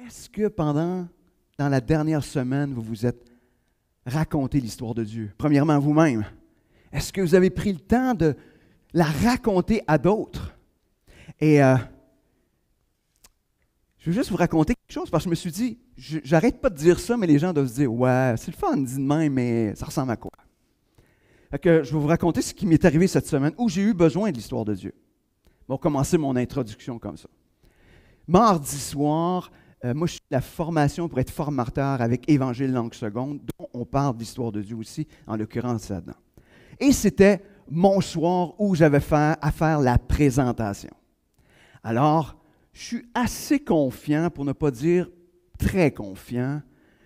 Est-ce que dans la dernière semaine, vous vous êtes raconté l'histoire de Dieu? Premièrement, vous-même. Est-ce que vous avez pris le temps de la raconter à d'autres? Et je veux juste vous raconter quelque chose parce que je me suis dit, j'arrête pas de dire ça, mais les gens doivent se dire, ouais, c'est le fun, dit de même, mais ça ressemble à quoi? Fait que je vais vous raconter ce qui m'est arrivé cette semaine où j'ai eu besoin de l'histoire de Dieu. On va commencer mon introduction comme ça. Mardi soir, moi je suis de la formation pour être formateur avec Évangile langue seconde, dont on parle de l'histoire de Dieu aussi, en l'occurrence là-dedans. Et c'était mon soir où j'avais à faire la présentation. Alors, je suis assez confiant, pour ne pas dire très confiant.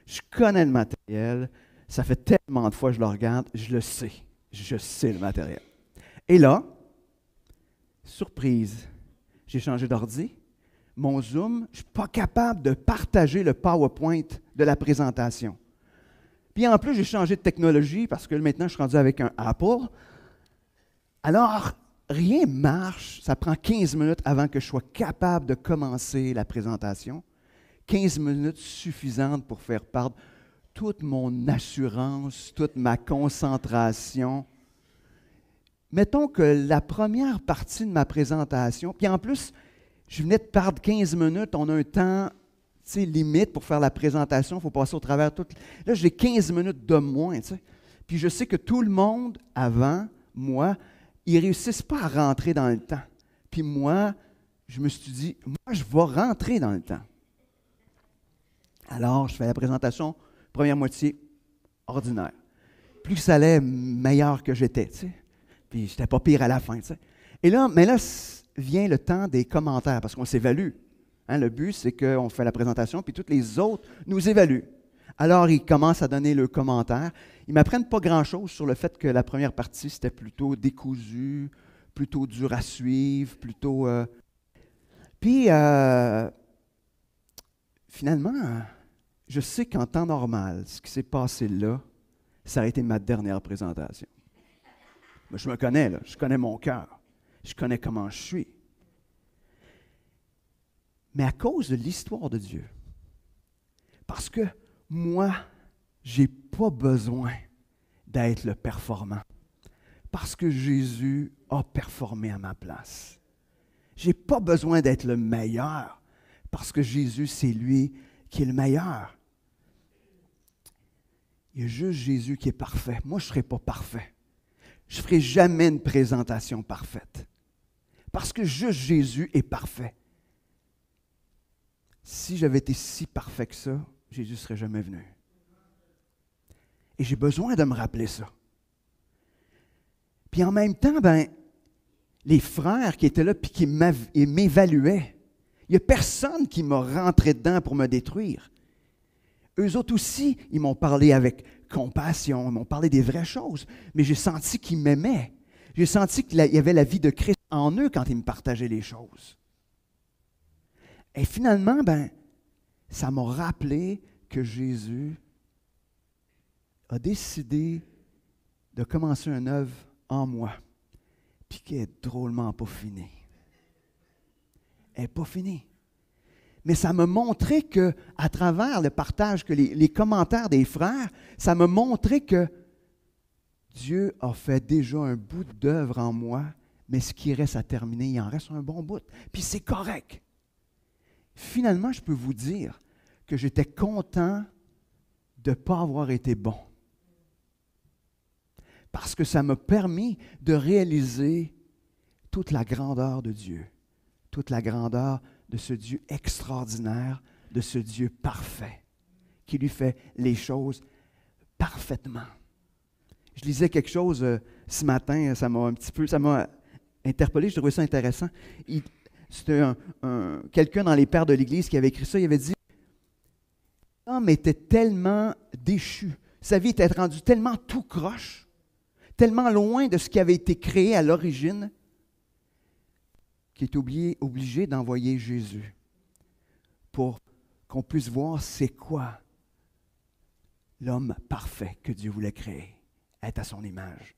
Je connais le matériel. Ça fait tellement de fois que je le regarde, je le sais. Je sais le matériel. Et là, surprise, j'ai changé d'ordi. Mon Zoom, je ne suis pas capable de partager le PowerPoint de la présentation. Puis en plus, j'ai changé de technologie parce que maintenant, je suis rendu avec un Apple. Alors, rien ne marche. Ça prend 15 minutes avant que je sois capable de commencer la présentation. 15 minutes suffisantes pour faire perdre toute mon assurance, toute ma concentration. Mettons que la première partie de ma présentation, puis en plus, je venais de perdre 15 minutes, on a un temps limite pour faire la présentation, il faut passer au travers tout. Là, j'ai 15 minutes de moins. Puis je sais que tout le monde, avant, moi, ils ne réussissent pas à rentrer dans le temps. Puis moi, je me suis dit, moi, je vais rentrer dans le temps. Alors, je fais la présentation, première moitié, ordinaire. Plus ça allait, meilleur que j'étais, Puis je n'étais pas pire à la fin, Et là, mais là, vient le temps des commentaires, parce qu'on s'évalue. Le but, c'est qu'on fait la présentation, puis tous les autres nous évaluent. Alors, ils commencent à donner leurs commentaires. Ils ne m'apprennent pas grand-chose sur le fait que la première partie, c'était plutôt décousu, plutôt dur à suivre, plutôt... Puis, finalement, je sais qu'en temps normal, ce qui s'est passé là, ça a été ma dernière présentation. Mais je me connais, là. Je connais mon cœur. Je connais comment je suis. Mais à cause de l'histoire de Dieu, parce que moi, je n'ai pas besoin d'être le performant, parce que Jésus a performé à ma place. Je n'ai pas besoin d'être le meilleur, parce que Jésus, c'est lui qui est le meilleur. Il y a juste Jésus qui est parfait. Moi, je ne serai pas parfait. Je ne ferai jamais une présentation parfaite, parce que juste Jésus est parfait. Si j'avais été si parfait que ça, Jésus ne serait jamais venu. Et j'ai besoin de me rappeler ça. Puis en même temps, les frères qui étaient là et qui m'évaluaient, il n'y a personne qui m'a rentré dedans pour me détruire. Eux autres aussi, ils m'ont parlé avec compassion, ils m'ont parlé des vraies choses, mais j'ai senti qu'ils m'aimaient. J'ai senti qu'il y avait la vie de Christ en eux quand ils me partageaient les choses. Et finalement, ça m'a rappelé que Jésus a décidé de commencer une œuvre en moi, puis qui est drôlement pas finie. Elle n'est pas finie. Mais ça m'a montré que, à travers le partage, que les commentaires des frères, ça m'a montré que Dieu a fait déjà un bout d'œuvre en moi, mais ce qui reste à terminer, il en reste un bon bout. Puis c'est correct. Finalement, je peux vous dire que j'étais content de ne pas avoir été bon. Parce que ça m'a permis de réaliser toute la grandeur de Dieu, toute la grandeur de ce Dieu extraordinaire, de ce Dieu parfait, qui lui fait les choses parfaitement. Je lisais quelque chose ce matin, ça m'a interpellé, je trouvais ça intéressant. C'était quelqu'un dans les pères de l'Église qui avait écrit ça. Il avait dit « L'homme était tellement déchu, sa vie était rendue tellement tout croche, tellement loin de ce qui avait été créé à l'origine, qu'il est obligé d'envoyer Jésus pour qu'on puisse voir c'est quoi l'homme parfait que Dieu voulait créer, être à son image. »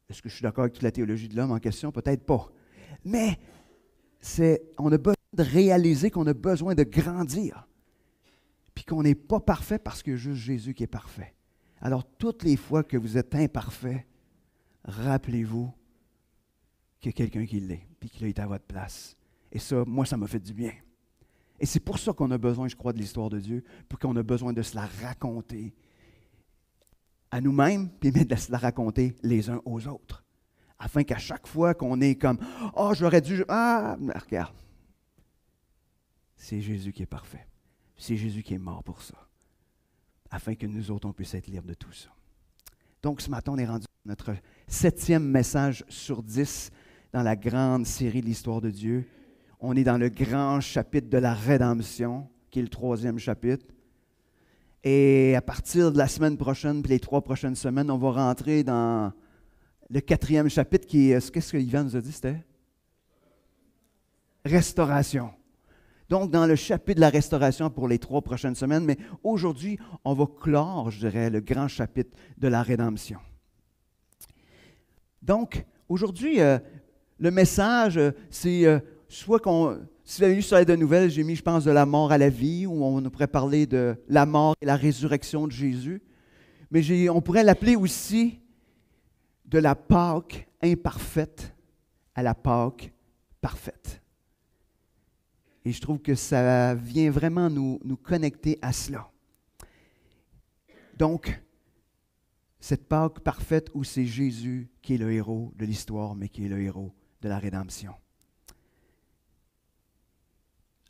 Est-ce que je suis d'accord avec toute la théologie de l'homme en question? Peut-être pas. Mais on a besoin de réaliser qu'on a besoin de grandir, puis qu'on n'est pas parfait parce qu'il y a juste Jésus qui est parfait. Alors, toutes les fois que vous êtes imparfait, rappelez-vous qu'il y a quelqu'un qui l'est, puis qu'il a été à votre place. Et ça, moi, ça m'a fait du bien. Et c'est pour ça qu'on a besoin, je crois, de l'histoire de Dieu, puis qu'on a besoin de se la raconter à nous-mêmes, puis même de se la raconter les uns aux autres. Afin qu'à chaque fois qu'on est comme « Ah, j'aurais dû... Ah, regarde. » C'est Jésus qui est parfait. C'est Jésus qui est mort pour ça. Afin que nous autres, on puisse être libres de tout ça. Donc, ce matin, on est rendu à notre 7e message sur 10 dans la grande série de l'histoire de Dieu. On est dans le grand chapitre de la rédemption, qui est le 3e chapitre. Et à partir de la semaine prochaine, puis les 3 prochaines semaines, on va rentrer dans le 4e chapitre qui est, qu'est-ce que Yvan nous a dit, c'était? Restauration. Donc, dans le chapitre de la restauration pour les 3 prochaines semaines, mais aujourd'hui, on va clore, je dirais, le grand chapitre de la rédemption. Donc, aujourd'hui, le message, c'est soit qu'on... Si vous avez lu sur l'aide de nouvelles, j'ai mis, je pense, de la mort à la vie, où on pourrait parler de la mort et la résurrection de Jésus. Mais on pourrait l'appeler aussi de la Pâque imparfaite à la Pâque parfaite. Et je trouve que ça vient vraiment nous connecter à cela. Donc, cette Pâque parfaite où c'est Jésus qui est le héros de l'histoire, mais qui est le héros de la rédemption.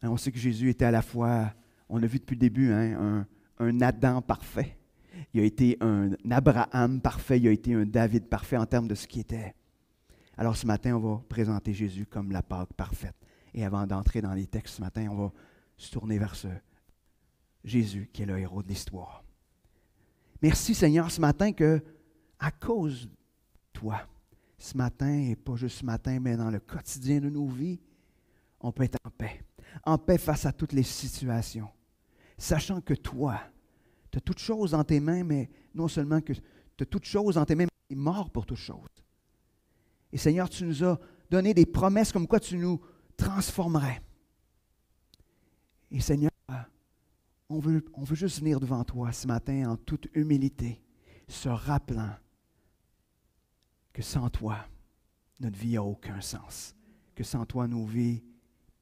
On sait que Jésus était à la fois, on l'a vu depuis le début, un Adam parfait. Il a été un Abraham parfait, il a été un David parfait en termes de ce qu'il était. Alors ce matin, on va présenter Jésus comme la Pâque parfaite. Et avant d'entrer dans les textes ce matin, on va se tourner vers ce Jésus qui est le héros de l'histoire. Merci Seigneur ce matin que, à cause de toi, ce matin, et pas juste ce matin, mais dans le quotidien de nos vies, on peut être en paix face à toutes les situations, sachant que toi, tu as toutes choses dans tes mains, mais non seulement que tu as toutes choses dans tes mains, mais tu es mort pour toutes choses. Et Seigneur, tu nous as donné des promesses comme quoi tu nous transformerais. Et Seigneur, on veut juste venir devant toi ce matin en toute humilité, se rappelant que sans toi, notre vie n'a aucun sens, que sans toi, nos vies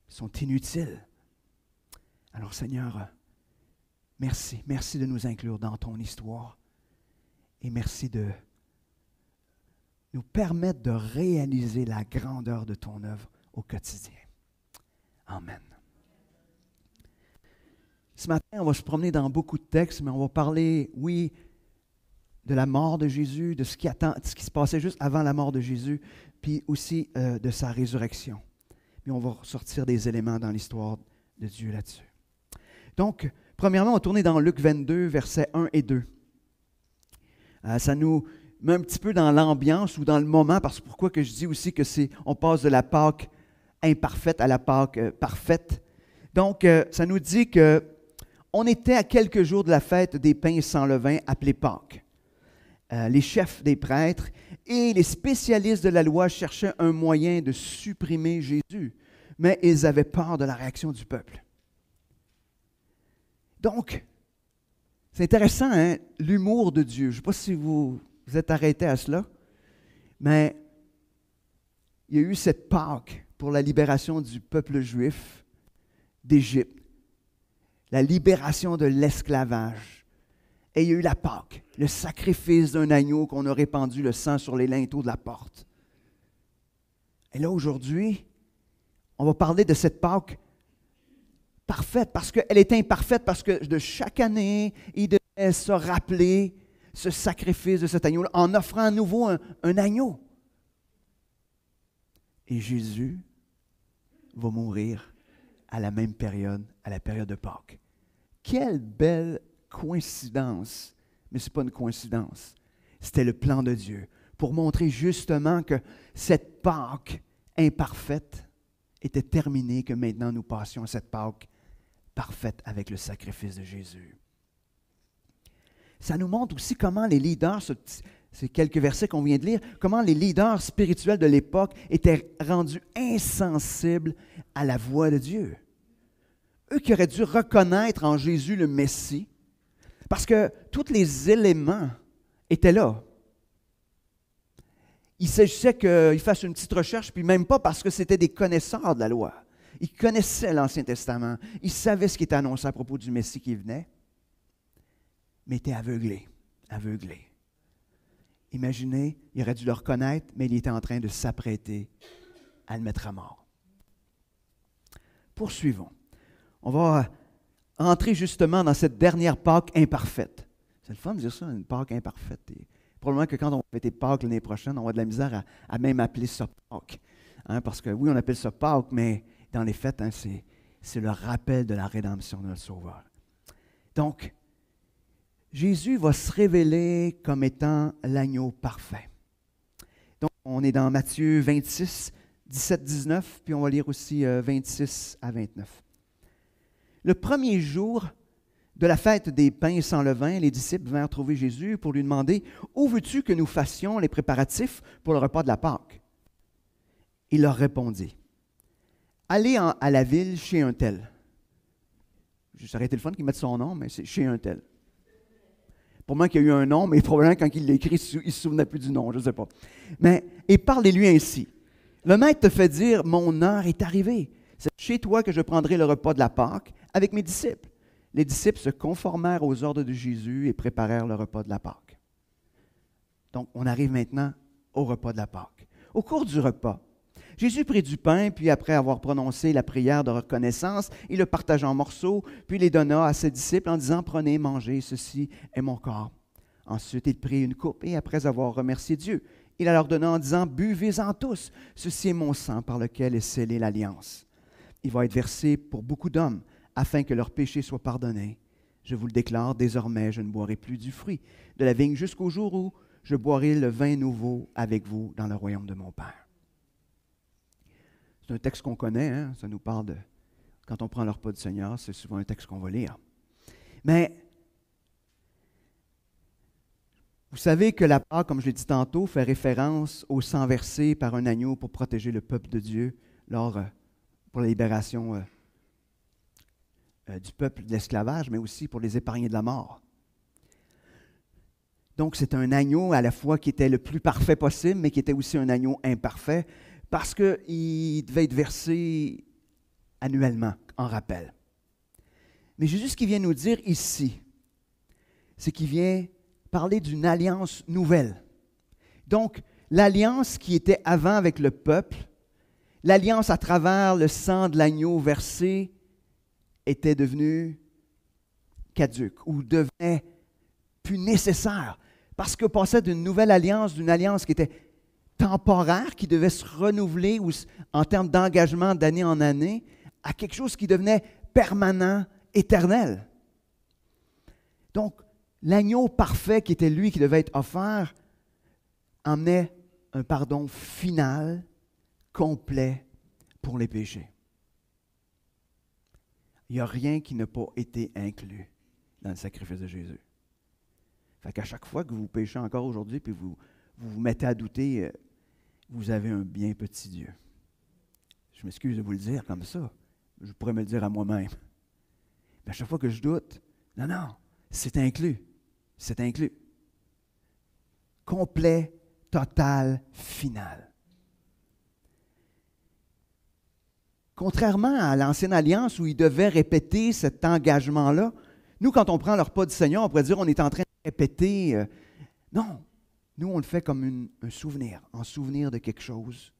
sont inutiles. Alors Seigneur, merci. Merci de nous inclure dans ton histoire et merci de nous permettre de réaliser la grandeur de ton œuvre au quotidien. Amen. Ce matin, on va se promener dans beaucoup de textes, mais on va parler, oui, de la mort de Jésus, de ce qui se passait juste avant la mort de Jésus, puis aussi de sa résurrection. Puis on va ressortir des éléments dans l'histoire de Dieu là-dessus. Donc, premièrement, on va tourner dans Luc 22, versets 1 et 2. Ça nous met un petit peu dans l'ambiance ou dans le moment, parce que pourquoi que je dis aussi que on passe de la Pâque imparfaite à la Pâque parfaite. Donc, ça nous dit qu'on était à quelques jours de la fête des pains sans levain, appelée Pâques. Les chefs des prêtres et les spécialistes de la loi cherchaient un moyen de supprimer Jésus, mais ils avaient peur de la réaction du peuple. Donc, c'est intéressant, hein, l'humour de Dieu. Je ne sais pas si vous êtes arrêtés à cela, mais il y a eu cette Pâque pour la libération du peuple juif d'Égypte, la libération de l'esclavage. Et il y a eu la Pâque, le sacrifice d'un agneau qu'on a répandu le sang sur les linteaux de la porte. Et là, aujourd'hui, on va parler de cette Pâque parfaite, parce qu'elle est imparfaite, parce que de chaque année, il devait se rappeler ce sacrifice de cet agneau en offrant à nouveau un agneau. Et Jésus va mourir à la même période, à la période de Pâques. Quelle belle coïncidence, mais ce n'est pas une coïncidence. C'était le plan de Dieu pour montrer justement que cette Pâque imparfaite était terminée, que maintenant nous passions à cette Pâque parfaite avec le sacrifice de Jésus. Ça nous montre aussi comment les leaders ces quelques versets qu'on vient de lire, comment les leaders spirituels de l'époque étaient rendus insensibles à la voix de Dieu. Eux qui auraient dû reconnaître en Jésus le Messie, parce que tous les éléments étaient là. Il s'agissait qu'ils fassent une petite recherche, puis même pas parce que c'était des connaisseurs de la loi. Ils connaissaient l'Ancien Testament. Ils savaient ce qui était annoncé à propos du Messie qui venait, mais étaient aveuglés. Imaginez, il aurait dû le reconnaître, mais il était en train de s'apprêter à le mettre à mort. Poursuivons. On va entrer justement dans cette dernière Pâque imparfaite. C'est le fun de dire ça, une Pâque imparfaite. Et probablement que quand on va fêter Pâques l'année prochaine, on va de la misère à même appeler ça Pâques. Parce que oui, on appelle ça Pâques, mais dans les fêtes, c'est le rappel de la rédemption de notre Sauveur. Donc, Jésus va se révéler comme étant l'agneau parfait. Donc, on est dans Matthieu 26, 17-19, puis on va lire aussi 26 à 29. Le premier jour de la fête des pains sans levain, les disciples vinrent trouver Jésus pour lui demander « Où veux-tu que nous fassions les préparatifs pour le repas de la Pâque? » Il leur répondit « Allez à la ville chez un tel. » Ça aurait été le fun qu'ils mettent son nom, mais c'est chez un tel. Pour moi qu'il y a eu un nom, mais probablement quand il l'a écrit, il ne se souvenait plus du nom, je ne sais pas. Mais, et parlez-lui ainsi. Le maître te fait dire, mon heure est arrivée. C'est chez toi que je prendrai le repas de la Pâque avec mes disciples. Les disciples se conformèrent aux ordres de Jésus et préparèrent le repas de la Pâque. Donc, on arrive maintenant au repas de la Pâque. Au cours du repas, Jésus prit du pain, puis après avoir prononcé la prière de reconnaissance, il le partagea en morceaux, puis les donna à ses disciples en disant, « Prenez, mangez, ceci est mon corps. » Ensuite, il prit une coupe, et après avoir remercié Dieu, il la leur donna en disant, « Buvez-en tous, ceci est mon sang par lequel est scellée l'alliance. Il va être versé pour beaucoup d'hommes, afin que leurs péchés soient pardonnés. Je vous le déclare, désormais, je ne boirai plus du fruit de la vigne jusqu'au jour où je boirai le vin nouveau avec vous dans le royaume de mon Père. » C'est un texte qu'on connaît, hein? Ça nous parle de... Quand on prend le repas du Seigneur, c'est souvent un texte qu'on va lire. Mais, vous savez que la Pâque, comme je l'ai dit tantôt, fait référence au sang versé par un agneau pour protéger le peuple de Dieu pour la libération du peuple de l'esclavage, mais aussi pour les épargner de la mort. Donc, c'est un agneau à la fois qui était le plus parfait possible, mais qui était aussi un agneau imparfait, parce qu'il devait être versé annuellement, en rappel. Mais Jésus, ce qu'il vient nous dire ici, c'est qu'il vient parler d'une alliance nouvelle. Donc, l'alliance qui était avant avec le peuple, l'alliance à travers le sang de l'agneau versé, était devenue caduque ou devenait plus nécessaire, parce qu'on passait d'une nouvelle alliance, d'une alliance qui était temporaire, qui devait se renouveler en termes d'engagement d'année en année, à quelque chose qui devenait permanent, éternel. Donc, l'agneau parfait qui était lui, qui devait être offert, emmenait un pardon final, complet pour les péchés. Il n'y a rien qui n'a pas été inclus dans le sacrifice de Jésus. Fait qu'à chaque fois que vous péchez encore aujourd'hui, puis vous vous mettez à douter, vous avez un bien petit Dieu. Je m'excuse de vous le dire comme ça. Je pourrais me le dire à moi-même. Mais à chaque fois que je doute, non, c'est inclus. C'est inclus. Complet, total, final. Contrairement à l'ancienne alliance où il devait répéter cet engagement-là, nous, quand on prend le repas du Seigneur, on pourrait dire on est en train de répéter. Non, nous, on le fait comme un souvenir, en souvenir de quelque chose.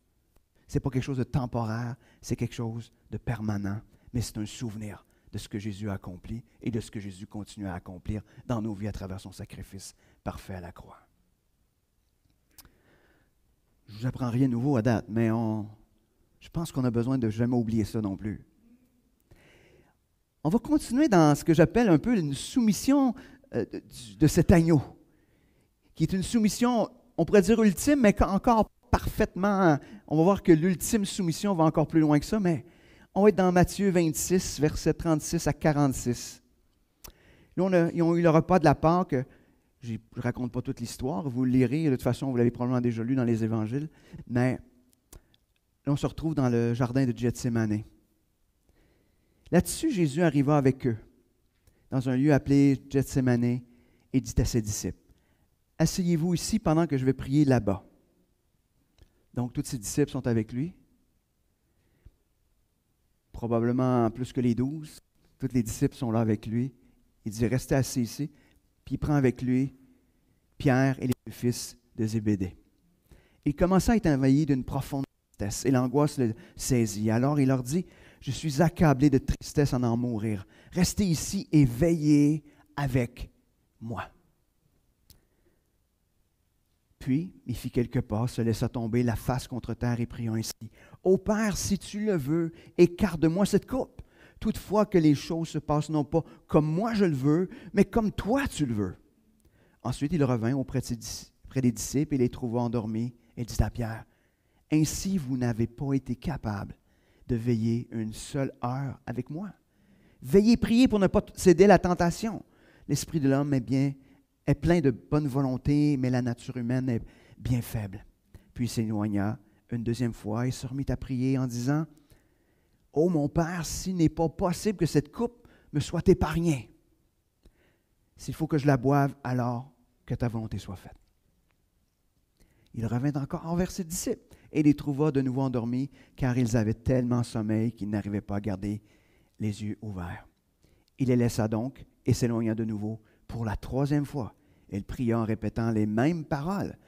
Ce n'est pas quelque chose de temporaire, c'est quelque chose de permanent, mais c'est un souvenir de ce que Jésus a accompli et de ce que Jésus continue à accomplir dans nos vies à travers son sacrifice parfait à la croix. Je ne vous apprends rien de nouveau à date, mais je pense qu'on a besoin de jamais oublier ça non plus. On va continuer dans ce que j'appelle un peu une soumission de cet agneau, qui est une soumission, on pourrait dire ultime, mais encore parfaitement, on va voir que l'ultime soumission va encore plus loin que ça, mais on va être dans Matthieu 26, versets 36 à 46. Là, ils ont eu le repas de la Pâque. Je ne raconte pas toute l'histoire, vous le lirez, de toute façon, vous l'avez probablement déjà lu dans les évangiles, mais là, on se retrouve dans le jardin de Gethsémane. Là-dessus, Jésus arriva avec eux, dans un lieu appelé Gethsémane, et dit à ses disciples, « Asseyez-vous ici pendant que je vais prier là-bas. » Donc, tous ses disciples sont avec lui, probablement plus que les 12. Tous les disciples sont là avec lui. Il dit, « Restez assis ici. » Puis il prend avec lui Pierre et les deux fils de Zébédée. Il commença à être envahi d'une profonde tristesse et l'angoisse le saisit. Alors il leur dit, « Je suis accablé de tristesse à en mourir. Restez ici et veillez avec moi. » Puis, il fit quelques pas, se laissa tomber la face contre terre et priant ainsi. « Ô Père, si tu le veux, écarte de moi cette coupe. Toutefois que les choses se passent non pas comme moi je le veux, mais comme toi tu le veux. » Ensuite, il revint auprès des disciples et les trouva endormis et dit à Pierre, « Ainsi vous n'avez pas été capable de veiller une seule heure avec moi. Veillez, priez pour ne pas céder à la tentation. L'esprit de l'homme est plein de bonne volonté, mais la nature humaine est bien faible. » Puis il s'éloigna une deuxième fois et se remit à prier en disant, « Ô mon Père, s'il n'est pas possible que cette coupe me soit épargnée, s'il faut que je la boive, alors que ta volonté soit faite. » Il revint encore envers ses disciples et les trouva de nouveau endormis, car ils avaient tellement sommeil qu'ils n'arrivaient pas à garder les yeux ouverts. Il les laissa donc et s'éloigna de nouveau pour la troisième fois. Il pria en répétant les mêmes paroles.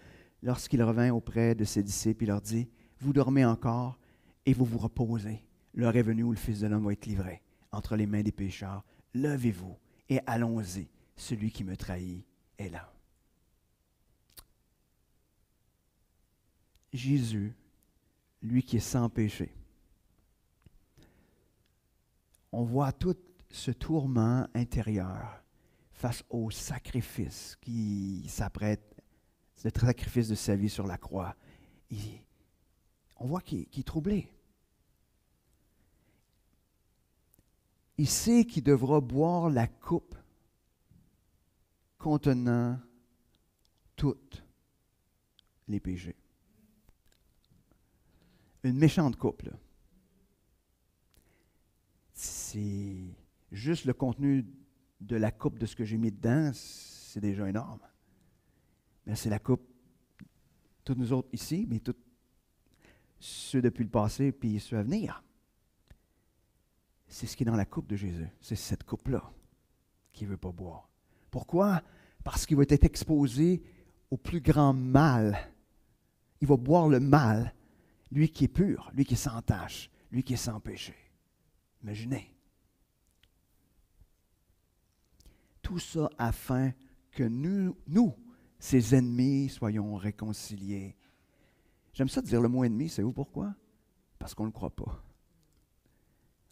Lorsqu'il revint auprès de ses disciples, il leur dit, « Vous dormez encore et vous vous reposez. L'heure est venue où le Fils de l'homme va être livré entre les mains des pécheurs. Levez-vous et allons-y. Celui qui me trahit est là. » Jésus, lui qui est sans péché. On voit tout ce tourment intérieur face au sacrifice qui s'apprête, le sacrifice de sa vie sur la croix. On voit qu'il est troublé. Il sait qu'il devra boire la coupe contenant tous les péchés. Une méchante coupe, là. C'est juste le contenu de la coupe de ce que j'ai mis dedans, c'est déjà énorme. Mais c'est la coupe, toutes nous autres ici, mais tous ceux depuis le passé, puis ceux à venir. C'est ce qui est dans la coupe de Jésus. C'est cette coupe-là qu'il ne veut pas boire. Pourquoi? Parce qu'il va être exposé au plus grand mal. Il va boire le mal, lui qui est pur, lui qui est sans tache, lui qui est sans péché. Imaginez. Tout ça afin que nous, ses ennemis, soyons réconciliés. J'aime ça de dire le mot ennemi, savez-vous pourquoi? Parce qu'on ne le croit pas.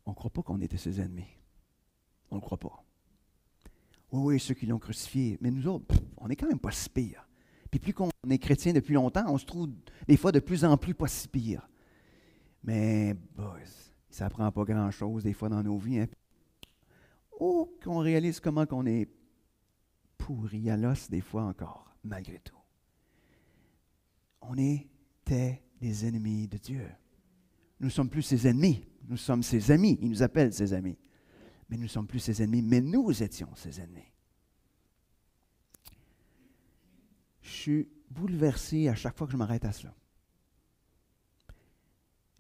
On ne croit pas qu'on était ses ennemis. On ne le croit pas. Oui, ceux qui l'ont crucifié. Mais nous autres, on n'est quand même pas si pire. Puis plus qu'on est chrétien depuis longtemps, on se trouve des fois de plus en plus pas si pire. Mais, boys, ça ne prend pas grand-chose des fois dans nos vies. Hein? Oh, qu'on réalise comment qu'on est pourri à l'os des fois encore, malgré tout. On était des ennemis de Dieu. Nous ne sommes plus ses ennemis. Nous sommes ses amis. Il nous appelle ses amis. Mais nous ne sommes plus ses ennemis, mais nous étions ses ennemis. Je suis bouleversé à chaque fois que je m'arrête à cela.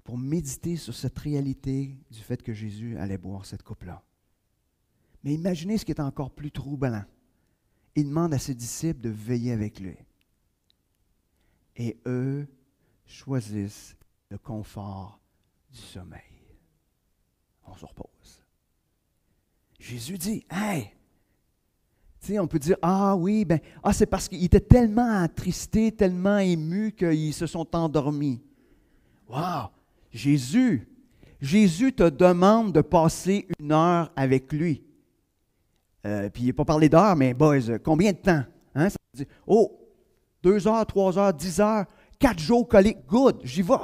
Pour méditer sur cette réalité du fait que Jésus allait boire cette coupe-là. Mais imaginez ce qui est encore plus troublant. Il demande à ses disciples de veiller avec lui. Et eux choisissent le confort du sommeil. On se repose. Jésus dit, « Hey! » Tu sais, on peut dire, « Ah oui, c'est parce qu'il était tellement attristé, tellement ému qu'ils se sont endormis. » Wow! Jésus te demande de passer 1 heure avec lui. Puis il n'a pas parlé d'heures, mais boys, combien de temps? Hein? Ça veut dire, 2 heures, 3 heures, 10 heures, 4 jours collés, good, j'y vais.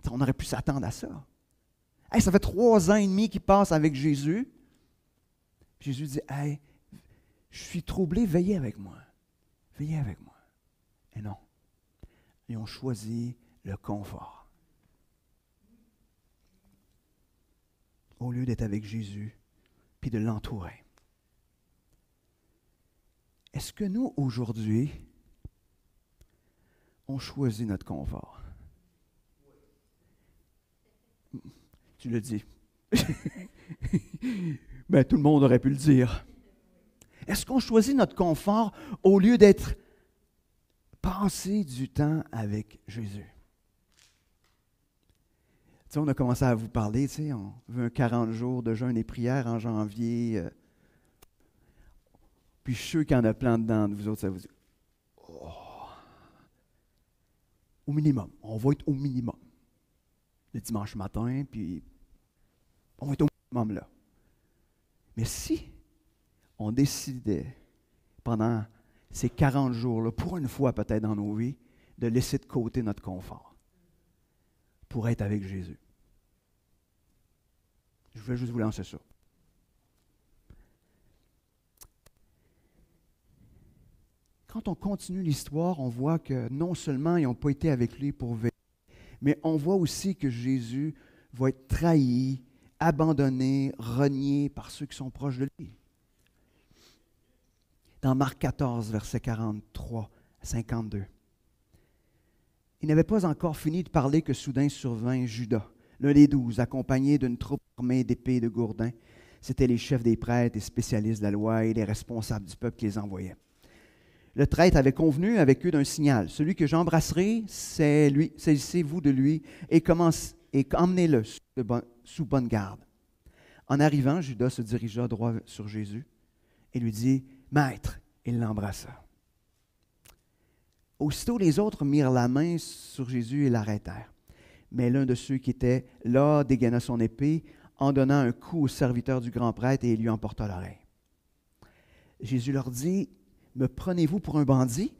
On aurait pu s'attendre à ça. Hey, ça fait 3 ans et demi qu'il passe avec Jésus. Jésus dit, « Hey, je suis troublé, veillez avec moi. » Veillez avec moi. Et non. Ils ont choisi le confort. Au lieu d'être avec Jésus, puis de l'entourer. Est-ce que nous, aujourd'hui, on choisit notre confort? Tu le dis. Ben, tout le monde aurait pu le dire. Est-ce qu'on choisit notre confort au lieu d'être passé du temps avec Jésus? Tu sais, on a commencé à vous parler, tu sais, on veut un 40 jours de jeûne et prière en janvier. Puis je suis sûr qu'il y en a plein dedans de vous autres, ça vous dit, oh, au minimum, on va être au minimum. Le dimanche matin, puis on va être au minimum là. Mais si on décidait pendant ces 40 jours-là, pour une fois peut-être dans nos vies, de laisser de côté notre confort pour être avec Jésus. Je voulais juste vous lancer ça. Quand on continue l'histoire, on voit que non seulement ils n'ont pas été avec lui pour veiller, mais on voit aussi que Jésus va être trahi, abandonné, renié par ceux qui sont proches de lui. Dans Marc 14, versets 43 à 52. Il n'avait pas encore fini de parler que soudain survint Judas, l'un des 12, accompagné d'une troupe armée d'épées et de gourdins. C'étaient les chefs des prêtres et spécialistes de la loi et les responsables du peuple qui les envoyaient. Le traître avait convenu avec eux d'un signal. Celui que j'embrasserai, c'est lui, saisissez-vous de lui et emmenez-le sous bonne garde. En arrivant, Judas se dirigea droit sur Jésus et lui dit, « Maître », il l'embrassa. Aussitôt, les autres mirent la main sur Jésus et l'arrêtèrent. Mais l'un de ceux qui étaient là dégaina son épée, en donnant un coup au serviteur du grand prêtre et il lui emporta l'oreille. Jésus leur dit, « Me prenez-vous pour un bandit,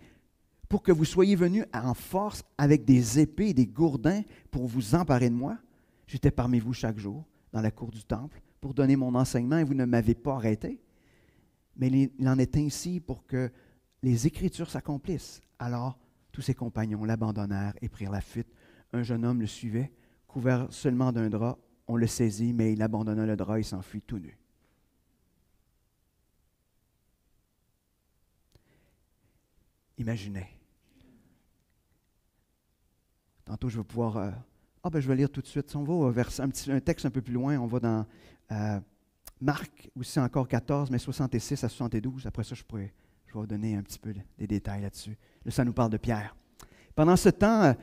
pour que vous soyez venus en force avec des épées et des gourdins pour vous emparer de moi? J'étais parmi vous chaque jour, dans la cour du temple, pour donner mon enseignement et vous ne m'avez pas arrêté. Mais il en est ainsi pour que les Écritures s'accomplissent. » Alors, tous ses compagnons l'abandonnèrent et prirent la fuite. Un jeune homme le suivait, couvert seulement d'un drap. On le saisit, mais il abandonna le drap et s'enfuit tout nu. Imaginez. Tantôt, je vais pouvoir... je vais lire tout de suite. On va vers un texte un peu plus loin. On va dans Marc, aussi encore 14, mais 66 à 72. Après ça, je vais vous donner un petit peu des détails là-dessus. Là, ça nous parle de Pierre. Pendant ce temps,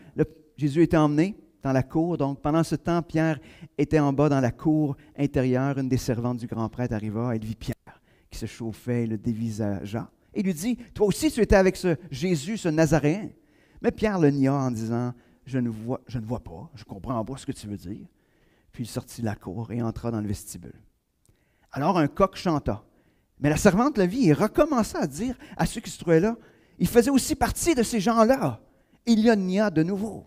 Jésus était emmené dans la cour. Donc, pendant ce temps, Pierre était en bas dans la cour intérieure. Une des servantes du grand prêtre arriva. Elle vit Pierre qui se chauffait et le dévisagea. Et lui dit, « Toi aussi, tu étais avec ce Jésus, ce Nazaréen. » Mais Pierre le nia en disant, « Je ne vois pas, je ne comprends pas ce que tu veux dire. » Puis il sortit de la cour et entra dans le vestibule. Alors un coq chanta. Mais la servante le vit et recommença à dire à ceux qui se trouvaient là, il faisait aussi partie de ces gens-là. Il le nia de nouveau.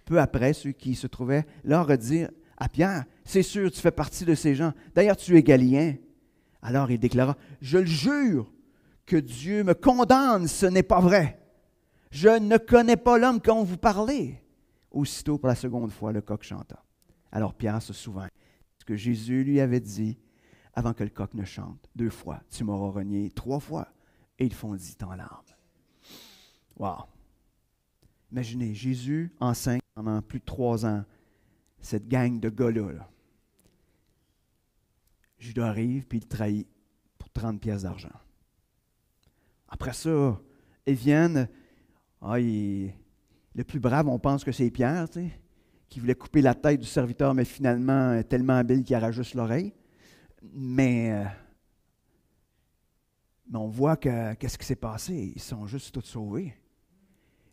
Peu après, ceux qui se trouvaient là redirent à Pierre, « C'est sûr, tu fais partie de ces gens. D'ailleurs, tu es Galiléen. » Alors il déclara, « Je le jure que Dieu me condamne, ce n'est pas vrai. Je ne connais pas l'homme dont vous parlez. » Aussitôt, pour la seconde fois, le coq chanta. Alors Pierre se souvint de ce que Jésus lui avait dit avant que le coq ne chante. 2 fois, tu m'auras renié 3 fois. Et il fondit en larmes. Wow! Imaginez, Jésus enseigne pendant plus de 3 ans cette gang de gars-là. Là. Judas arrive, puis il trahit pour 30 pièces d'argent. Après ça, ils viennent. Le plus brave, on pense que c'est Pierre, tu sais, qui voulait couper la tête du serviteur, mais finalement, tellement habile qu'il arrache juste l'oreille. Mais on voit que qu'est-ce qui s'est passé? Ils sont juste tous sauvés.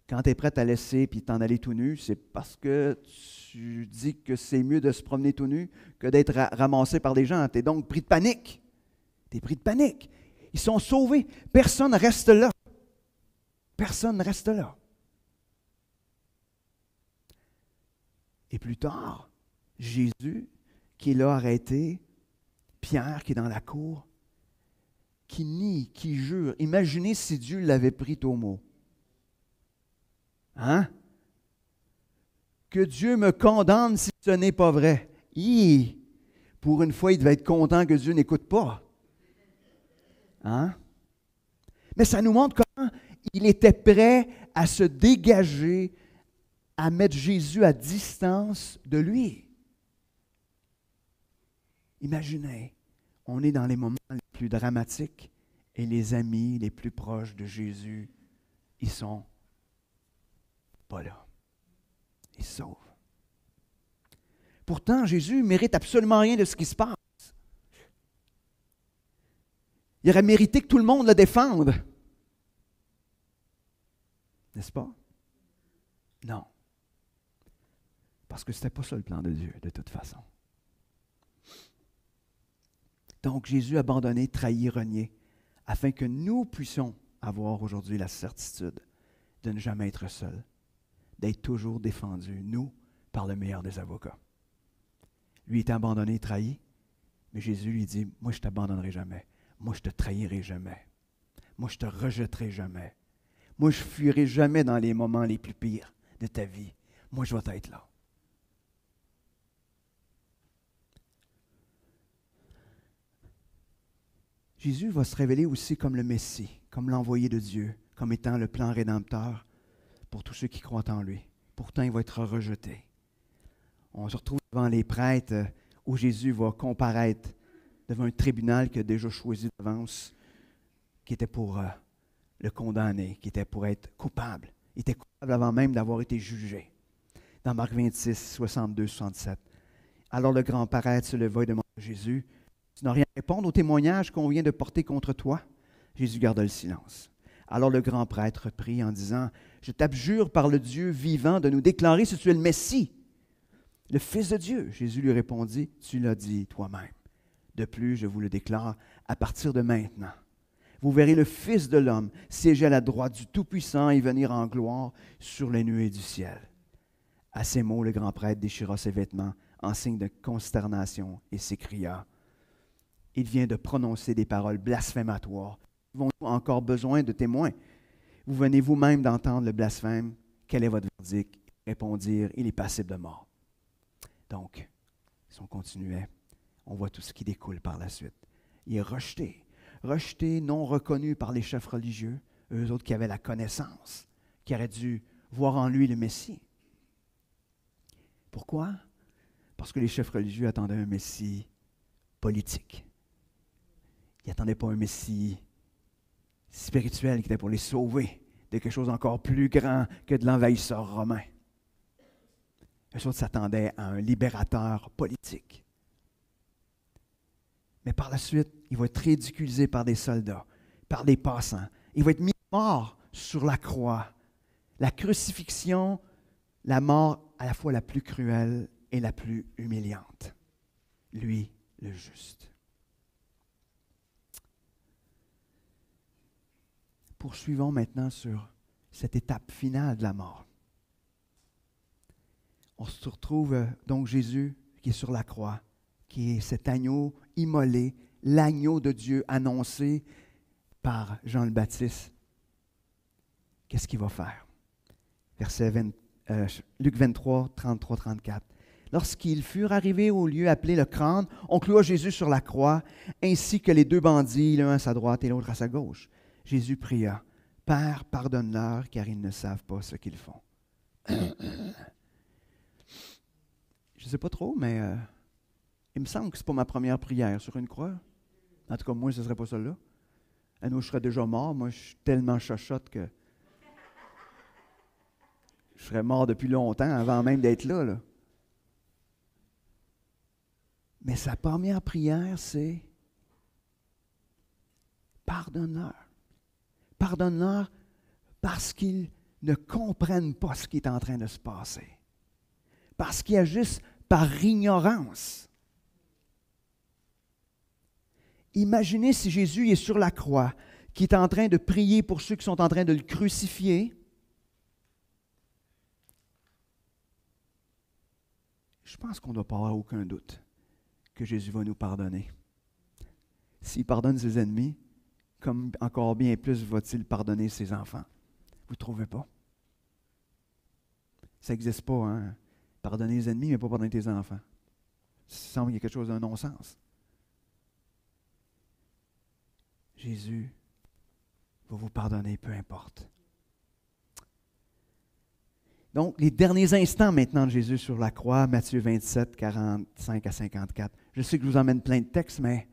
Quand tu es prêt à laisser puis t'en aller tout nu, c'est parce que tu dis que c'est mieux de se promener tout nu que d'être ramassé par des gens. Tu es donc pris de panique. Tu es pris de panique. Ils sont sauvés. Personne ne reste là. Personne ne reste là. Et plus tard, Jésus, qui est là arrêté, Pierre, qui est dans la cour, qui nie, qui jure. Imaginez si Dieu l'avait pris au mot. Hein? Que Dieu me condamne si ce n'est pas vrai. Pour une fois, il devait être content que Dieu n'écoute pas. Hein? Mais ça nous montre comment il était prêt à se dégager, à mettre Jésus à distance de lui. Imaginez, on est dans les moments les plus dramatiques et les amis les plus proches de Jésus, ils sont pas là. Ils se sauvent. Pourtant, Jésus ne mérite absolument rien de ce qui se passe. Il aurait mérité que tout le monde le défende. N'est-ce pas? Non. Parce que ce n'était pas ça le plan de Dieu, de toute façon. Donc, Jésus a abandonné, trahi, renié, afin que nous puissions avoir aujourd'hui la certitude de ne jamais être seuls, d'être toujours défendus, nous, par le meilleur des avocats. Lui était abandonné, trahi, mais Jésus lui dit, moi je ne t'abandonnerai jamais, moi je ne te trahirai jamais, moi je ne te rejetterai jamais, moi je ne fuirai jamais dans les moments les plus pires de ta vie, moi je vais être là. Jésus va se révéler aussi comme le Messie, comme l'envoyé de Dieu, comme étant le plan rédempteur pour tous ceux qui croient en lui. Pourtant, il va être rejeté. On se retrouve devant les prêtres où Jésus va comparaître devant un tribunal qu'il a déjà choisi d'avance, qui était pour le condamner, qui était pour être coupable. Il était coupable avant même d'avoir été jugé. Dans Marc 26, 62, 67. Alors le grand prêtre se leva et demanda à Jésus, « Tu n'as rien à répondre au témoignage qu'on vient de porter contre toi? » Jésus garda le silence. Alors le grand prêtre prie en disant, « Je t'abjure par le Dieu vivant de nous déclarer si tu es le Messie, le Fils de Dieu. » Jésus lui répondit, « Tu l'as dit toi-même. De plus, je vous le déclare, à partir de maintenant, vous verrez le Fils de l'homme siéger à la droite du Tout-Puissant et venir en gloire sur les nuées du ciel. » À ces mots, le grand prêtre déchira ses vêtements en signe de consternation et s'écria, « Il vient de prononcer des paroles blasphématoires. Avons-nous encore besoin de témoins? Vous venez vous-même d'entendre le blasphème. Quel est votre verdict? » Ils répondirent, « Il est passible de mort. » Donc, si on continuait, on voit tout ce qui découle par la suite. Il est rejeté. Rejeté, non reconnu par les chefs religieux, eux autres qui avaient la connaissance, qui auraient dû voir en lui le Messie. Pourquoi? Parce que les chefs religieux attendaient un Messie politique. Ils n'attendaient pas un Messie spirituel qui était pour les sauver de quelque chose encore plus grand que de l'envahisseur romain. Eux autres s'attendaient à un libérateur politique. Mais par la suite, il va être ridiculisé par des soldats, par des passants. Il va être mis mort sur la croix. La crucifixion, la mort à la fois la plus cruelle et la plus humiliante. Lui, le juste. Poursuivons maintenant sur cette étape finale de la mort. On se retrouve donc Jésus qui est sur la croix, qui est cet agneau immolé, l'agneau de Dieu annoncé par Jean le Baptiste. Qu'est-ce qu'il va faire? Luc 23, 33, 34. Lorsqu'ils furent arrivés au lieu appelé le crâne, on cloua Jésus sur la croix, ainsi que les deux bandits, l'un à sa droite et l'autre à sa gauche. Jésus pria, « Père, pardonne-leur, car ils ne savent pas ce qu'ils font. » Je ne sais pas trop, mais il me semble que ce n'est pas ma première prière sur une croix. En tout cas, moi, ce ne serait pas celle-là. À nous, je serais déjà mort. Moi, je suis tellement chochotte que je serais mort depuis longtemps, avant même d'être là. Mais sa première prière, c'est « Pardonne-leur. Pardonne-leur parce qu'ils ne comprennent pas ce qui est en train de se passer. Parce qu'ils agissent par ignorance. » Imaginez si Jésus est sur la croix, qui est en train de prier pour ceux qui sont en train de le crucifier. Je pense qu'on ne doit pas avoir aucun doute que Jésus va nous pardonner. S'il pardonne ses ennemis, comme encore bien plus va-t-il pardonner ses enfants? Vous ne trouvez pas? Ça n'existe pas, hein? Pardonner les ennemis, mais pas pardonner tes enfants. Ça semble qu'il y a quelque chose d'un non-sens. Jésus va vous pardonner, peu importe. Donc, les derniers instants maintenant de Jésus sur la croix, Matthieu 27, 45 à 54. Je sais que je vous emmène plein de textes, mais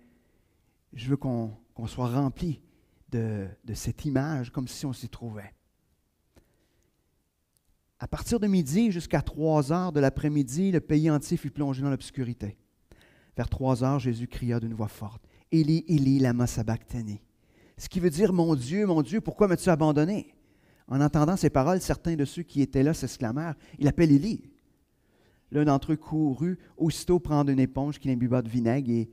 je veux qu'on soit rempli de cette image comme si on s'y trouvait. À partir de midi jusqu'à 3 heures de l'après-midi, le pays entier fut plongé dans l'obscurité. Vers 3 heures, Jésus cria d'une voix forte, « Élie, Élie, lama sabachthani » ce qui veut dire « Mon Dieu, pourquoi m'as-tu abandonné » En entendant ces paroles, certains de ceux qui étaient là s'exclamèrent, « Il appelle Élie » L'un d'entre eux courut aussitôt prendre une éponge qu'il imbiba de vinaigre et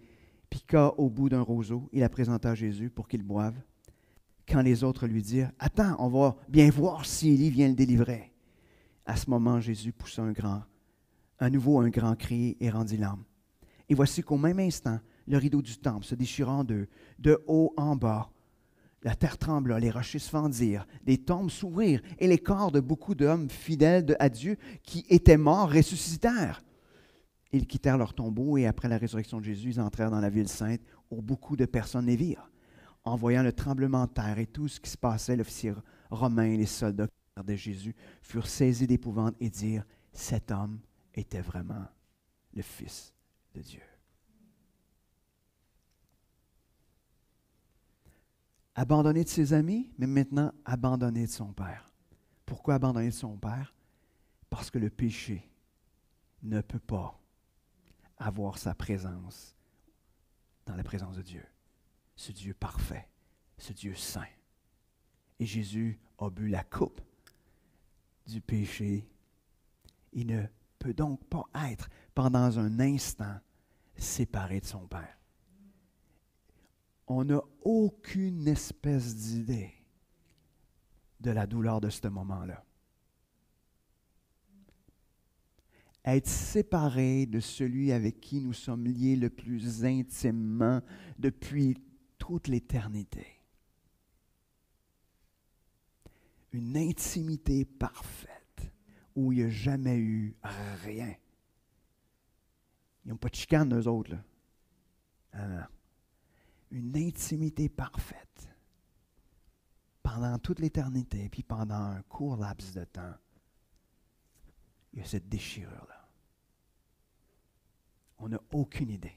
piqua au bout d'un roseau. Il la présenta à Jésus pour qu'il boive. Quand les autres lui dirent, « Attends, on va bien voir si Élie vient le délivrer. » À ce moment, Jésus poussa un nouveau grand cri et rendit l'âme. Et voici qu'au même instant, le rideau du temple se déchirant de haut en bas, la terre trembla, les rochers se fendirent, des tombes s'ouvrirent, et les corps de beaucoup d'hommes fidèles à Dieu qui étaient morts ressuscitèrent. Ils quittèrent leur tombeau et après la résurrection de Jésus, ils entrèrent dans la ville sainte où beaucoup de personnes les virent. En voyant le tremblement de terre et tout ce qui se passait, l'officier romain et les soldats qui regardaient Jésus furent saisis d'épouvante et dirent, « Cet homme était vraiment le Fils de Dieu. » Abandonné de ses amis, mais maintenant abandonné de son Père. Pourquoi abandonné de son Père? Parce que le péché ne peut pas avoir sa présence dans la présence de Dieu. Ce Dieu parfait, ce Dieu saint. Et Jésus a bu la coupe du péché. Il ne peut donc pas être pendant un instant séparé de son Père. On n'a aucune espèce d'idée de la douleur de ce moment-là. Être séparé de celui avec qui nous sommes liés le plus intimement depuis toute l'éternité. Une intimité parfaite où il n'y a jamais eu rien. Ils n'ont pas de chicane, eux autres, là. Non. Une intimité parfaite pendant toute l'éternité, puis pendant un court laps de temps, il y a cette déchirure-là. On n'a aucune idée.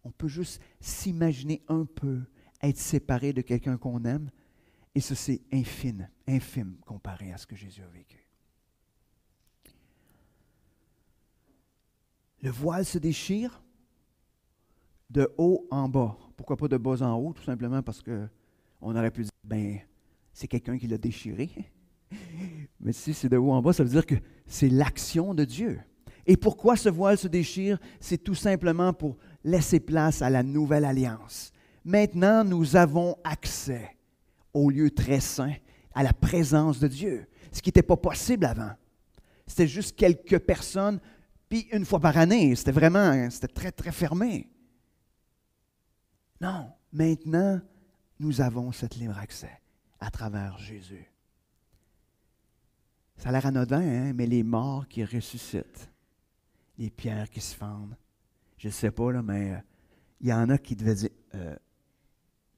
On peut juste s'imaginer un peu être séparé de quelqu'un qu'on aime, et ça c'est infime comparé à ce que Jésus a vécu. Le voile se déchire de haut en bas. Pourquoi pas de bas en haut? Tout simplement parce qu'on aurait pu dire, ben, c'est quelqu'un qui l'a déchiré. Mais si c'est de haut en bas, ça veut dire que c'est l'action de Dieu. Et pourquoi ce voile se déchire? C'est tout simplement pour laisser place à la nouvelle alliance. Maintenant, nous avons accès au lieu très saint, à la présence de Dieu, ce qui n'était pas possible avant. C'était juste quelques personnes, puis une fois par année. C'était très, très fermé. Non, maintenant, nous avons cet libre accès à travers Jésus. Ça a l'air anodin, hein, mais les morts qui ressuscitent, les pierres qui se fendent, je ne sais pas, là, mais il y en a qui devaient dire,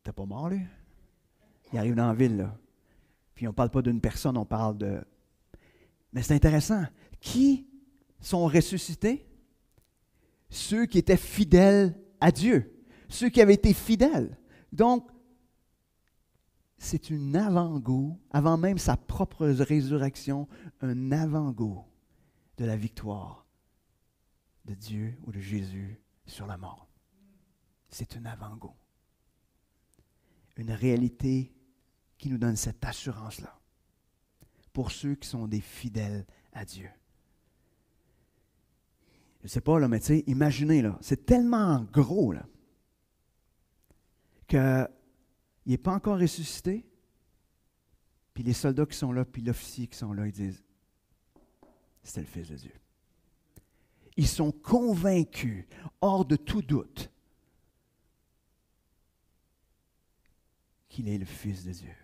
t'es pas mort, lui? Il arrive dans la ville, là. Puis on ne parle pas d'une personne, on parle de... Mais c'est intéressant. Qui sont ressuscités? Ceux qui étaient fidèles à Dieu. Ceux qui avaient été fidèles. Donc, c'est un avant-goût, avant même sa propre résurrection, un avant-goût de la victoire de Dieu ou de Jésus sur la mort. C'est un avant-goût. Une réalité qui nous donne cette assurance-là pour ceux qui sont des fidèles à Dieu. Je ne sais pas, là, mais tu sais, imaginez, là, c'est tellement gros, là, qu'il n'est pas encore ressuscité, puis les soldats qui sont là, puis l'officier qui sont là, ils disent, c'était le Fils de Dieu. Ils sont convaincus, hors de tout doute, qu'il est le Fils de Dieu.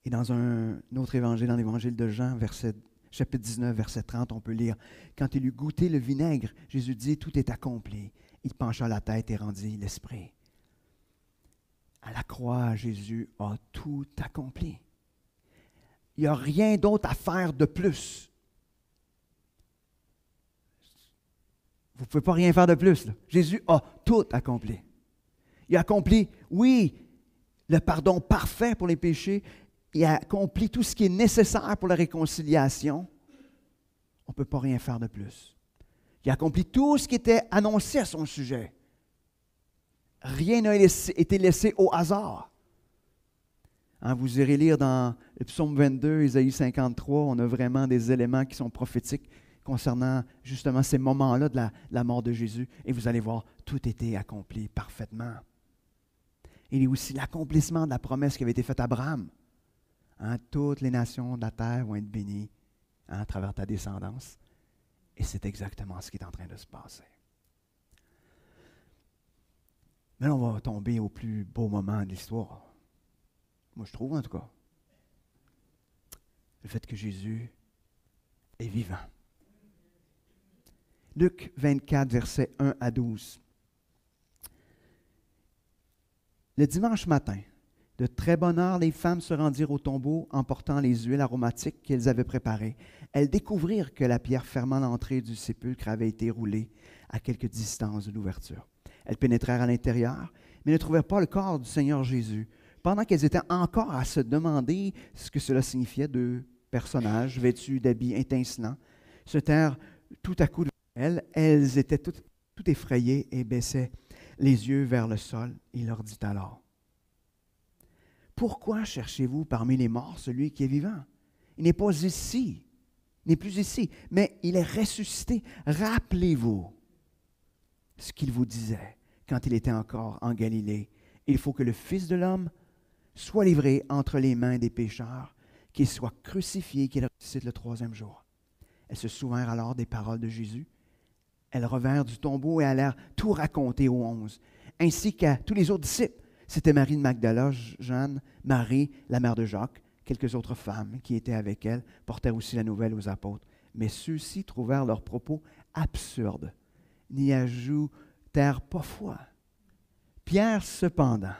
Et dans un autre évangile, dans l'évangile de Jean, chapitre 19, verset 30, on peut lire, « Quand il eut goûté le vinaigre, Jésus dit, tout est accompli. Il pencha la tête et rendit l'esprit. » À la croix, Jésus a tout accompli. Il n'y a rien d'autre à faire de plus. Vous ne pouvez pas rien faire de plus, là. Jésus a tout accompli. Il a accompli, oui, le pardon parfait pour les péchés. Il a accompli tout ce qui est nécessaire pour la réconciliation. On ne peut pas rien faire de plus. Il a accompli tout ce qui était annoncé à son sujet. Rien n'a été laissé au hasard. Hein, vous irez lire dans le psaume 22, Isaïe 53, on a vraiment des éléments qui sont prophétiques concernant justement ces moments-là de la mort de Jésus. Et vous allez voir, tout était accompli parfaitement. Il y a aussi l'accomplissement de la promesse qui avait été faite à Abraham. Hein, toutes les nations de la terre vont être bénies à travers ta descendance. Et c'est exactement ce qui est en train de se passer. Mais là, on va tomber au plus beau moment de l'histoire. Moi, je trouve en tout cas. Le fait que Jésus est vivant. Luc 24, versets 1 à 12. Le dimanche matin, de très bonne heure, les femmes se rendirent au tombeau en portant les huiles aromatiques qu'elles avaient préparées. Elles découvrirent que la pierre fermant l'entrée du sépulcre avait été roulée à quelque distance de l'ouverture. Elles pénétrèrent à l'intérieur, mais ne trouvèrent pas le corps du Seigneur Jésus. Pendant qu'elles étaient encore à se demander ce que cela signifiait, deux personnages vêtus d'habits étincelants se tinrent tout à coup devant elles. Elles étaient toutes effrayées et baissaient les yeux vers le sol. Il leur dit alors, « Pourquoi cherchez-vous parmi les morts celui qui est vivant? Il n'est pas ici, il n'est plus ici, mais il est ressuscité. Rappelez-vous ce qu'il vous disait quand il était encore en Galilée. Il faut que le Fils de l'homme soit livré entre les mains des pécheurs, qu'il soit crucifié, qu'il ressuscite le troisième jour. » Elles se souvinrent alors des paroles de Jésus. Elles revinrent du tombeau et allèrent tout raconter aux 11, ainsi qu'à tous les autres disciples. C'était Marie de Magdala, Jeanne, Marie, la mère de Jacques, quelques autres femmes qui étaient avec elle, portèrent aussi la nouvelle aux apôtres. Mais ceux-ci trouvèrent leurs propos absurdes, n'y ajoutèrent pas foi. Pierre, cependant,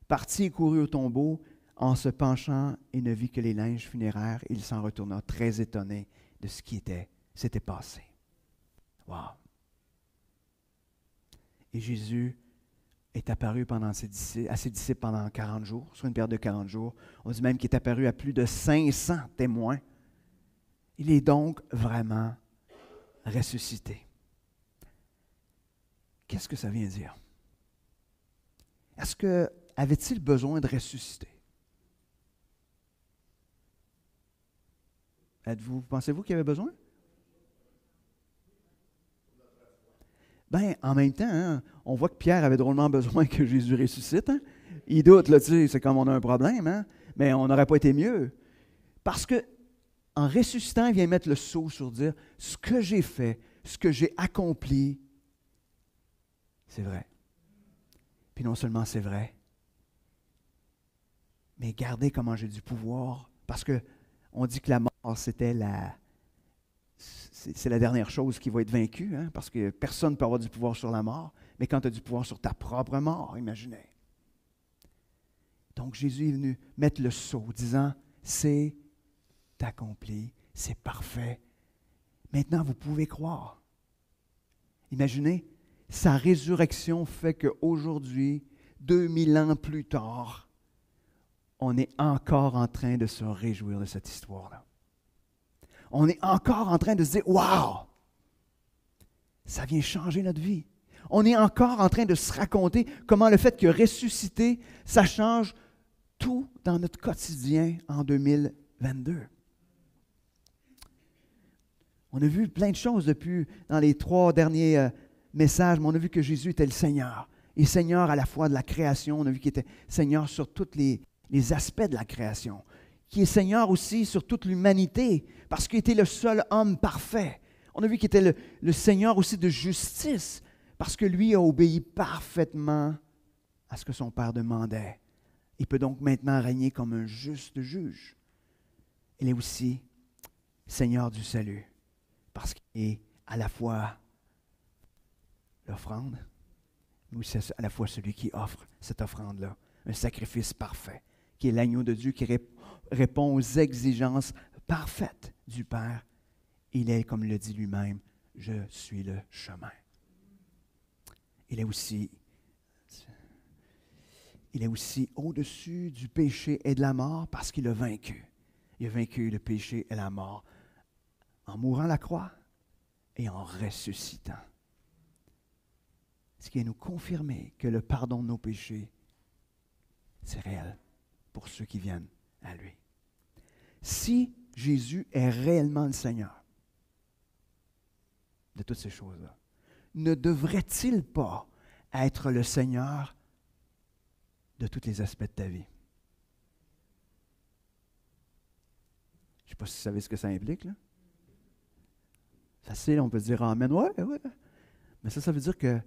partit et courut au tombeau. En se penchant, il ne vit que les linges funéraires. Il s'en retourna très étonné de ce qui s'était passé. Wow! Et Jésus est apparu à ses disciples pendant 40 jours, sur une période de 40 jours. On dit même qu'il est apparu à plus de 500 témoins. Il est donc vraiment ressuscité. Qu'est-ce que ça vient dire? Est-ce que avait-il besoin de ressusciter? Pensez-vous qu'il avait besoin? Bien, en même temps, hein, on voit que Pierre avait drôlement besoin que Jésus ressuscite. Hein? Il doute, là, tu sais, c'est comme on a un problème, hein? Mais on n'aurait pas été mieux. Parce que en ressuscitant, il vient mettre le sceau sur dire, ce que j'ai fait, ce que j'ai accompli, c'est vrai. Puis non seulement c'est vrai, mais regardez comment j'ai du pouvoir, parce qu'on dit que la mort, c'est la dernière chose qui va être vaincue, hein, parce que personne ne peut avoir du pouvoir sur la mort, mais quand tu as du pouvoir sur ta propre mort, imaginez. Donc Jésus est venu mettre le sceau, disant, c'est accompli, c'est parfait. Maintenant, vous pouvez croire. Imaginez, sa résurrection fait qu'aujourd'hui, 2000 ans plus tard, on est encore en train de se réjouir de cette histoire-là. On est encore en train de se dire, « Wow! Ça vient changer notre vie. » On est encore en train de se raconter comment le fait que ressuscité, ça change tout dans notre quotidien en 2022. On a vu plein de choses dans les 3 derniers messages, mais on a vu que Jésus était le Seigneur. Et Seigneur à la fois de la création, on a vu qu'il était Seigneur sur tous les aspects de la création, qui est Seigneur aussi sur toute l'humanité, parce qu'il était le seul homme parfait. On a vu qu'il était le Seigneur aussi de justice, parce que lui a obéi parfaitement à ce que son Père demandait. Il peut donc maintenant régner comme un juste juge. Il est aussi Seigneur du salut, parce qu'il est à la fois l'offrande, mais aussi à la fois celui qui offre cette offrande-là, un sacrifice parfait, qui est l'agneau de Dieu qui répond aux exigences parfaites du Père. Il est, comme le dit lui-même, « Je suis le chemin ». Il est aussi au-dessus du péché et de la mort parce qu'il a vaincu. Il a vaincu le péché et la mort en mourant à la croix et en ressuscitant. Ce qui vient nous confirmer que le pardon de nos péchés, c'est réel pour ceux qui viennent à lui. Si Jésus est réellement le Seigneur de toutes ces choses-là, ne devrait-il pas être le Seigneur de tous les aspects de ta vie? Je ne sais pas si vous savez ce que ça implique, là. Facile, on peut dire Amen. Ouais. Mais ça veut dire que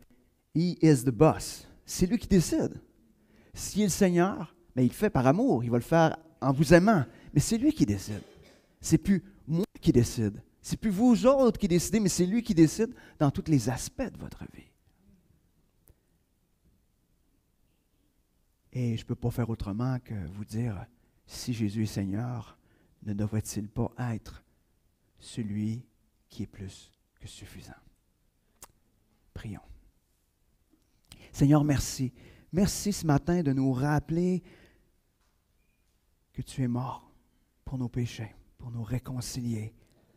He is the boss. C'est lui qui décide. S'il est le Seigneur, mais il le fait par amour. Il va le faire en vous aimant. Mais c'est lui qui décide. C'est plus moi qui décide. C'est plus vous autres qui décidez, mais c'est lui qui décide dans tous les aspects de votre vie. Et je ne peux pas faire autrement que vous dire, si Jésus est Seigneur, ne devrait-il pas être celui qui est plus que suffisant? Prions. Seigneur, merci. Merci ce matin de nous rappeler que tu es mort pour nos péchés, pour nous réconcilier.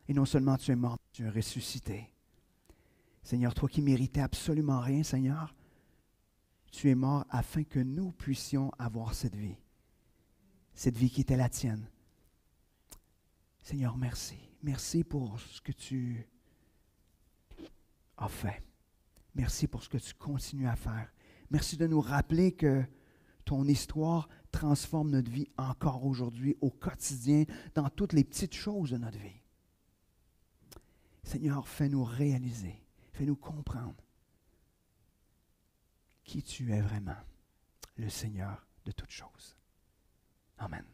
Et non seulement tu es mort, mais tu es ressuscité. Seigneur, toi qui méritais absolument rien, Seigneur, tu es mort afin que nous puissions avoir cette vie qui était la tienne. Seigneur, merci. Merci pour ce que tu as fait. Merci pour ce que tu continues à faire. Merci de nous rappeler que ton histoire transforme notre vie encore aujourd'hui, au quotidien, dans toutes les petites choses de notre vie. Seigneur, fais-nous réaliser, fais-nous comprendre qui tu es vraiment, le Seigneur de toutes choses. Amen.